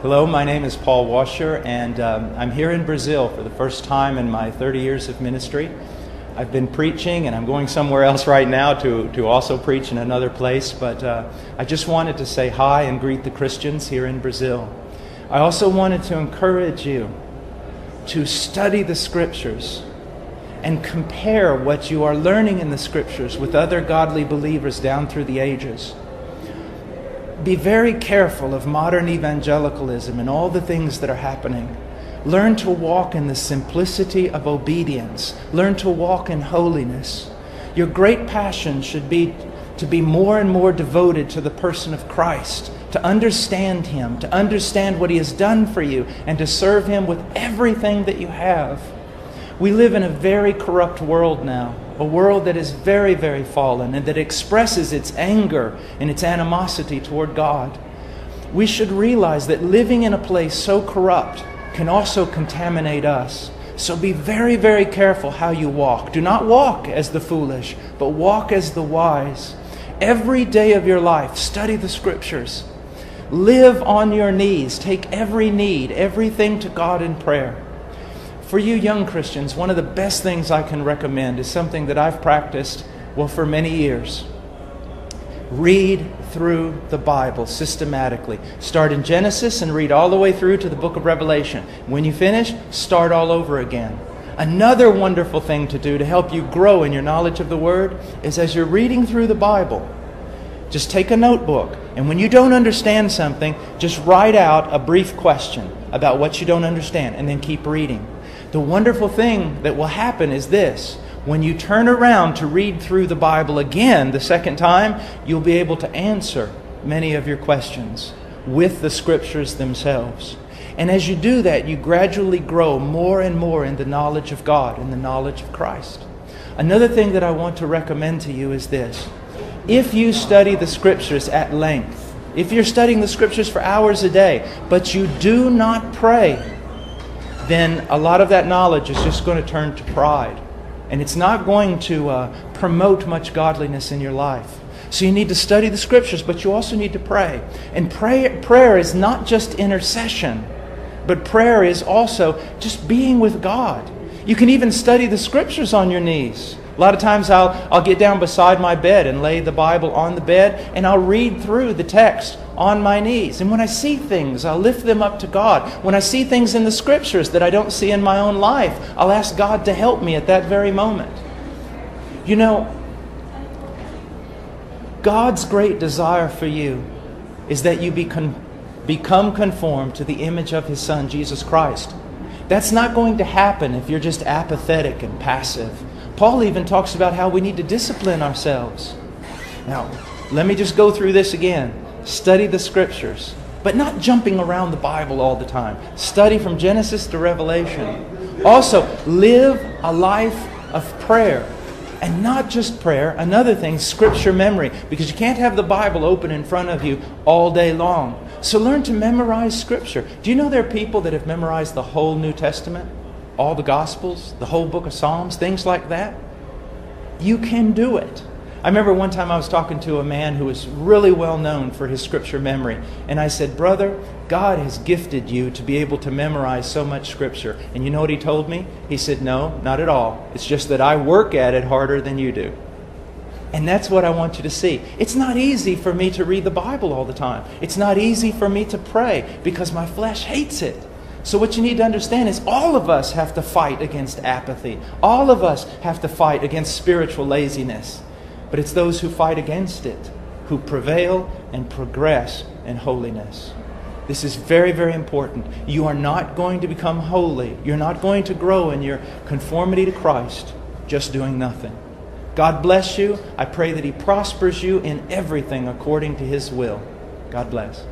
Hello, my name is Paul Washer, and I'm here in Brazil for the first time in my 30 years of ministry. I've been preaching, and I'm going somewhere else right now to also preach in another place, but I just wanted to say hi and greet the Christians here in Brazil. I also wanted to encourage you to study the Scriptures and compare what you are learning in the Scriptures with other godly believers down through the ages. Be very careful of modern evangelicalism and all the things that are happening. Learn to walk in the simplicity of obedience. Learn to walk in holiness. Your great passion should be to be more and more devoted to the person of Christ, to understand Him, to understand what He has done for you, and to serve Him with everything that you have. We live in a very corrupt world now, a world that is very, very fallen and that expresses its anger and its animosity toward God. We should realize that living in a place so corrupt can also contaminate us. So be very, very careful how you walk. Do not walk as the foolish, but walk as the wise. Every day of your life, study the Scriptures. Live on your knees. Take every need, everything to God in prayer. For you young Christians, one of the best things I can recommend is something that I've practiced, for many years. Read through the Bible systematically. Start in Genesis and read all the way through to the book of Revelation. When you finish, start all over again. Another wonderful thing to do to help you grow in your knowledge of the Word is as you're reading through the Bible, just take a notebook, and when you don't understand something, just write out a brief question about what you don't understand, and then keep reading. The wonderful thing that will happen is this. When you turn around to read through the Bible again the second time, you'll be able to answer many of your questions with the Scriptures themselves. And as you do that, you gradually grow more and more in the knowledge of God and the knowledge of Christ. Another thing that I want to recommend to you is this. If you study the Scriptures at length, if you're studying the Scriptures for hours a day, but you do not pray, then a lot of that knowledge is just going to turn to pride. And it's not going to promote much godliness in your life. So you need to study the Scriptures, but you also need to pray. And prayer is not just intercession, but prayer is also just being with God. You can even study the Scriptures on your knees. A lot of times I'll get down beside my bed and lay the Bible on the bed, and I'll read through the text on my knees. And when I see things, I'll lift them up to God. When I see things in the Scriptures that I don't see in my own life, I'll ask God to help me at that very moment. You know, God's great desire for you is that you become conformed to the image of His Son, Jesus Christ. That's not going to happen if you're just apathetic and passive. Paul even talks about how we need to discipline ourselves. Now, let me just go through this again. Study the Scriptures, but not jumping around the Bible all the time. Study from Genesis to Revelation. Also, live a life of prayer. And not just prayer, another thing, Scripture memory. Because you can't have the Bible open in front of you all day long. So learn to memorize Scripture. Do you know there are people that have memorized the whole New Testament? All the Gospels, the whole book of Psalms, things like that? You can do it. I remember one time I was talking to a man who was really well known for his Scripture memory. And I said, "Brother, God has gifted you to be able to memorize so much Scripture." And you know what he told me? He said, "No, not at all. It's just that I work at it harder than you do." And that's what I want you to see. It's not easy for me to read the Bible all the time. It's not easy for me to pray because my flesh hates it. So what you need to understand is all of us have to fight against apathy. All of us have to fight against spiritual laziness. But it's those who fight against it who prevail and progress in holiness. This is very, very important. You are not going to become holy. You're not going to grow in your conformity to Christ just doing nothing. God bless you. I pray that He prospers you in everything according to His will. God bless.